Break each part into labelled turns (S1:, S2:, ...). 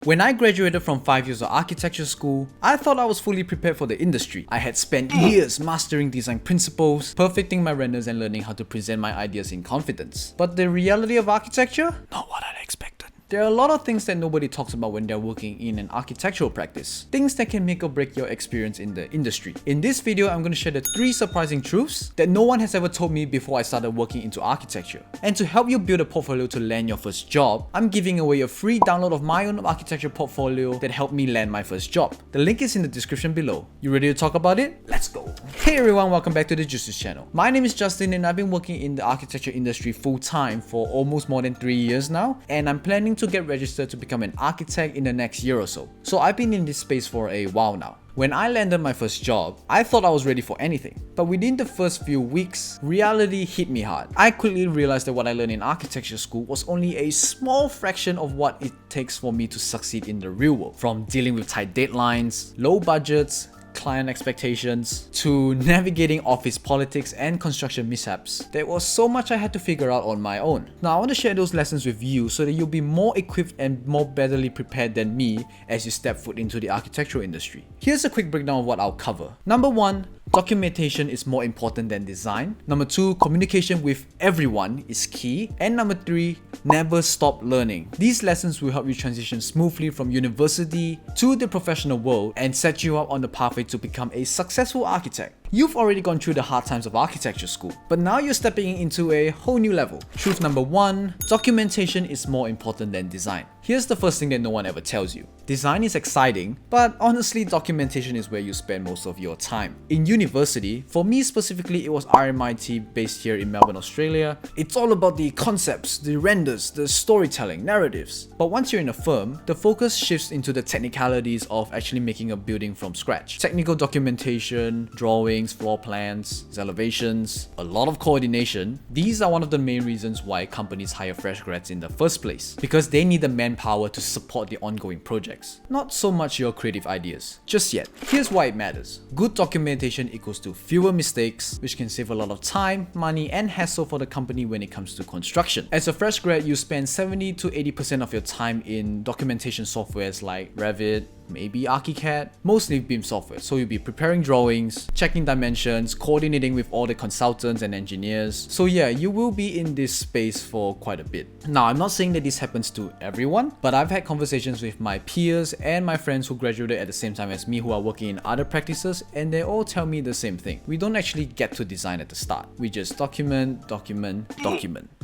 S1: When I graduated from 5 years of architecture school, I thought I was fully prepared for the industry. I had spent years mastering design principles, perfecting my renders and learning how to present my ideas in confidence. But the reality of architecture? Not what I'd expected. There are a lot of things that nobody talks about when they're working in an architectural practice. Things that can make or break your experience in the industry. In this video, I'm going to share the 3 surprising truths that no one has ever told me before I started working into architecture. And to help you build a portfolio to land your first job, I'm giving away a free download of my own architecture portfolio that helped me land my first job. The link is in the description below. You ready to talk about it? Let's go! Hey everyone, welcome back to the Juices channel. My name is Justin and I've been working in the architecture industry full-time for almost more than 3 years now, and I'm planning to get registered to become an architect in the next year or so. So I've been in this space for a while now. When I landed my first job, I thought I was ready for anything. But within the first few weeks, reality hit me hard. I quickly realized that what I learned in architecture school was only a small fraction of what it takes for me to succeed in the real world. From dealing with tight deadlines, low budgets, client expectations, to navigating office politics and construction mishaps. There was so much I had to figure out on my own. Now I want to share those lessons with you so that you'll be more equipped and more betterly prepared than me as you step foot into the architectural industry. Here's a quick breakdown of what I'll cover. Number 1, documentation is more important than design. Number 2, communication with everyone is key. And number 3, never stop learning. These lessons will help you transition smoothly from university to the professional world and set you up on the pathway to become a successful architect. You've already gone through the hard times of architecture school, but now you're stepping into a whole new level. Truth number 1, documentation is more important than design. Here's the first thing that no one ever tells you. Design is exciting, but honestly, documentation is where you spend most of your time. In university, for me specifically, it was RMIT based here in Melbourne, Australia. It's all about the concepts, the renders, the storytelling, narratives. But once you're in a firm, the focus shifts into the technicalities of actually making a building from scratch. Technical documentation, drawings, floor plans, elevations, a lot of coordination. These are one of the main reasons why companies hire fresh grads in the first place, because they need the manpower to support the ongoing projects, not so much your creative ideas. Just yet. Here's why it matters. Good documentation equals to fewer mistakes, which can save a lot of time, money, and hassle for the company when it comes to construction. As a fresh grad, you spend 70 to 80% of your time in documentation softwares like Revit, maybe ArchiCAD, mostly BIM software. So you'll be preparing drawings, checking dimensions, coordinating with all the consultants and engineers. So yeah, you will be in this space for quite a bit. Now, I'm not saying that this happens to everyone, but I've had conversations with my peers and my friends who graduated at the same time as me who are working in other practices, and they all tell me the same thing. We don't actually get to design at the start. We just document.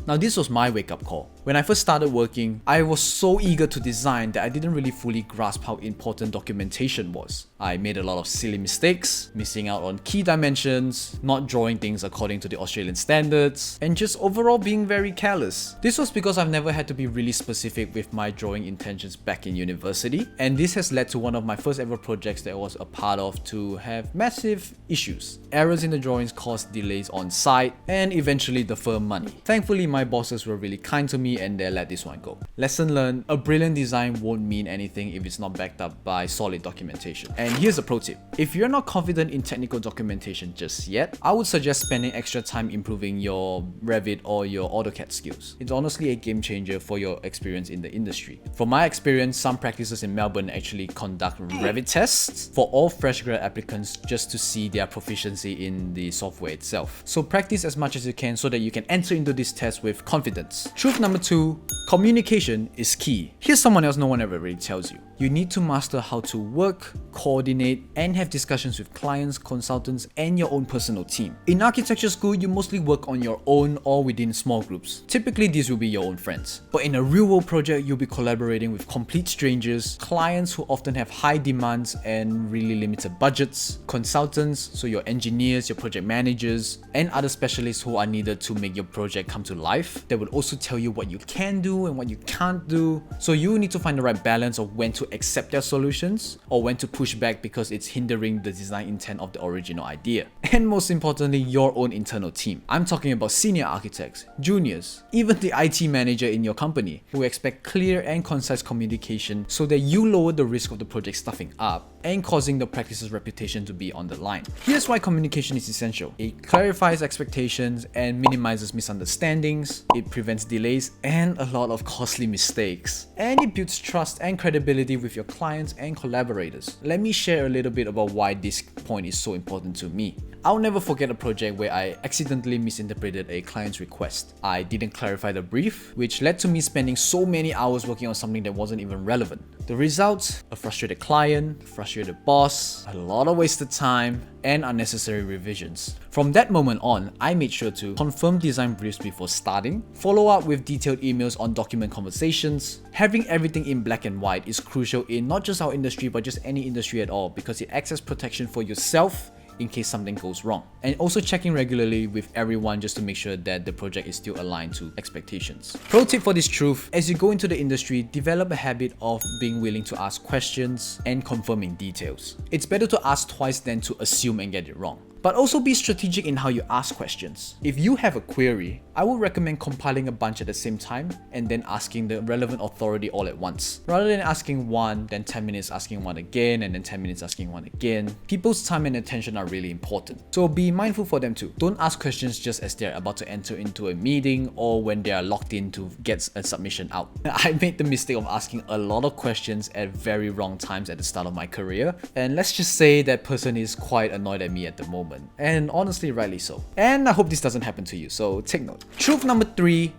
S1: Now, this was my wake-up call. When I first started working, I was so eager to design that I didn't really fully grasp how important documentation was. I made a lot of silly mistakes, missing out on key dimensions, not drawing things according to the Australian standards, and just overall being very careless. This was because I've never had to be really specific with my drawing intentions back in university, and this has led to one of my first ever projects that I was a part of to have massive issues. Errors in the drawings caused delays on site, and eventually the firm money. Thankfully, my bosses were really kind to me and they let this one go. Lesson learned, a brilliant design won't mean anything if it's not backed up by solid documentation. And here's a pro tip. If you're not confident in technical documentation just yet, I would suggest spending extra time improving your Revit or your AutoCAD skills. It's honestly a game changer for your experience in the industry. From my experience, some practices in Melbourne actually conduct Revit tests for all fresh grad applicants just to see their proficiency in the software itself. So practice as much as you can so that you can enter into this test with confidence. Truth number 2, communication is key. Here's someone else no one ever really tells you. You need to master how to work, coordinate, and have discussions with clients, consultants, and your own personal team. In architecture school, you mostly work on your own or within small groups. Typically, these will be your own friends. But in a real-world project, you'll be collaborating with complete strangers, clients who often have high demands and really limited budgets, consultants, so your engineers, your project managers, and other specialists who are needed to make your project come to life. They will also tell you what you can do and what you can't do. So you need to find the right balance of when to accept their solutions or when to push back because it's hindering the design intent of the original idea. And most importantly, your own internal team. I'm talking about senior architects, juniors, even the IT manager in your company who expect clear and concise communication so that you lower the risk of the project stuffing up and causing the practice's reputation to be on the line. Here's why communication is essential. It clarifies expectations and minimizes misunderstandings meetings, it prevents delays and a lot of costly mistakes. And it builds trust and credibility with your clients and collaborators. Let me share a little bit about why this point is so important to me. I'll never forget a project where I accidentally misinterpreted a client's request. I didn't clarify the brief, which led to me spending so many hours working on something that wasn't even relevant. The results: a frustrated client, frustrated boss, a lot of wasted time, and unnecessary revisions. From that moment on, I made sure to confirm design briefs before starting, follow up with detailed emails on document conversations. Having everything in black and white is crucial in not just our industry but just any industry at all, because it acts as protection for yourself in case something goes wrong. And also checking regularly with everyone just to make sure that the project is still aligned to expectations. Pro tip for this truth: as you go into the industry, develop a habit of being willing to ask questions and confirming details. It's better to ask twice than to assume and get it wrong. But also be strategic in how you ask questions. If you have a query, I would recommend compiling a bunch at the same time and then asking the relevant authority all at once. Rather than asking one, then 10 minutes asking one again, and then 10 minutes asking one again. People's time and attention are really important, so be mindful for them too. Don't ask questions just as they're about to enter into a meeting or when they are locked in to get a submission out. I made the mistake of asking a lot of questions at very wrong times at the start of my career, and let's just say that person is quite annoyed at me at the moment. And honestly, rightly so. And I hope this doesn't happen to you, so take note. Truth number 3: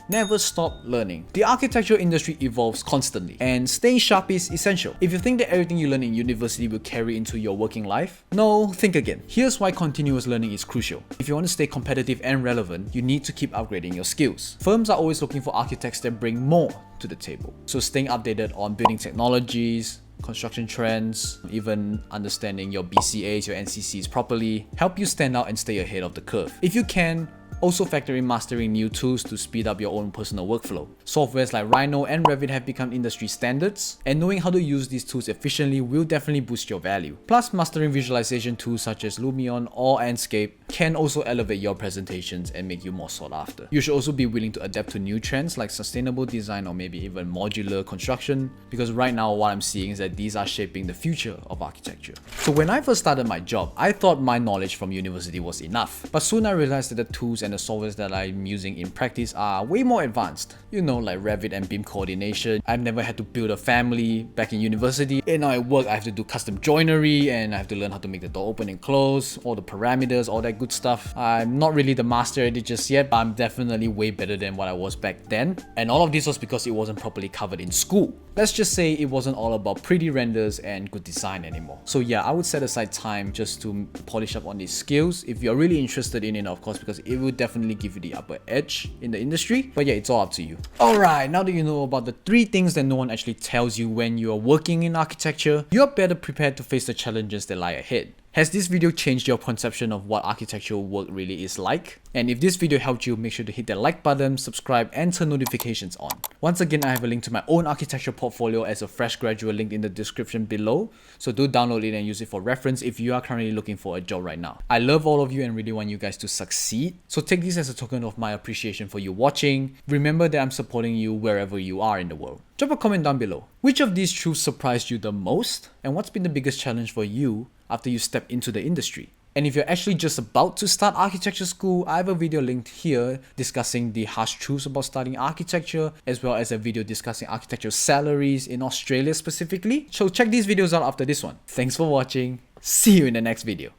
S1: never stop learning. The architectural industry evolves constantly, and staying sharp is essential. If you think that everything you learn in university will carry into your working life, no, think again. Here's why continuous learning is crucial. If you want to stay competitive and relevant, you need to keep upgrading your skills. Firms are always looking for architects that bring more to the table. So staying updated on building technologies, construction trends, even understanding your BCAs, your NCCs properly, help you stand out and stay ahead of the curve. If you can, also factor in mastering new tools to speed up your own personal workflow. Softwares like Rhino and Revit have become industry standards, and knowing how to use these tools efficiently will definitely boost your value. Plus, mastering visualization tools such as Lumion or Enscape can also elevate your presentations and make you more sought after. You should also be willing to adapt to new trends like sustainable design or maybe even modular construction, because right now what I'm seeing is that these are shaping the future of architecture. So when I first started my job, I thought my knowledge from university was enough, but soon I realized that the tools and the softwares that I'm using in practice are way more advanced. You know, like Revit and BIM coordination. I've never had to build a family back in university, and now at work I have to do custom joinery and I have to learn how to make the door open and close, all the parameters, all that good stuff. I'm not really the master at it just yet, but I'm definitely way better than what I was back then. And all of this was because it wasn't properly covered in school. Let's just say it wasn't all about pretty renders and good design anymore. So yeah, I would set aside time just to polish up on these skills if you're really interested in it, of course, because it will definitely give you the upper edge in the industry. But yeah, it's all up to you. Alright, now that you know about the 3 things that no one actually tells you when you're working in architecture, you're better prepared to face the challenges that lie ahead. Has this video changed your conception of what architectural work really is like? And if this video helped you, make sure to hit that like button, subscribe, and turn notifications on. Once again, I have a link to my own architecture portfolio as a fresh graduate linked in the description below, so do download it and use it for reference if you are currently looking for a job right now. I love all of you and really want you guys to succeed, so take this as a token of my appreciation for you watching. Remember that I'm supporting you wherever you are in the world. Drop a comment down below. Which of these truths surprised you the most? And what's been the biggest challenge for you after you step into the industry? And if you're actually just about to start architecture school, I have a video linked here discussing the harsh truths about studying architecture, as well as a video discussing architecture salaries in Australia specifically. So check these videos out after this one. Thanks for watching. See you in the next video.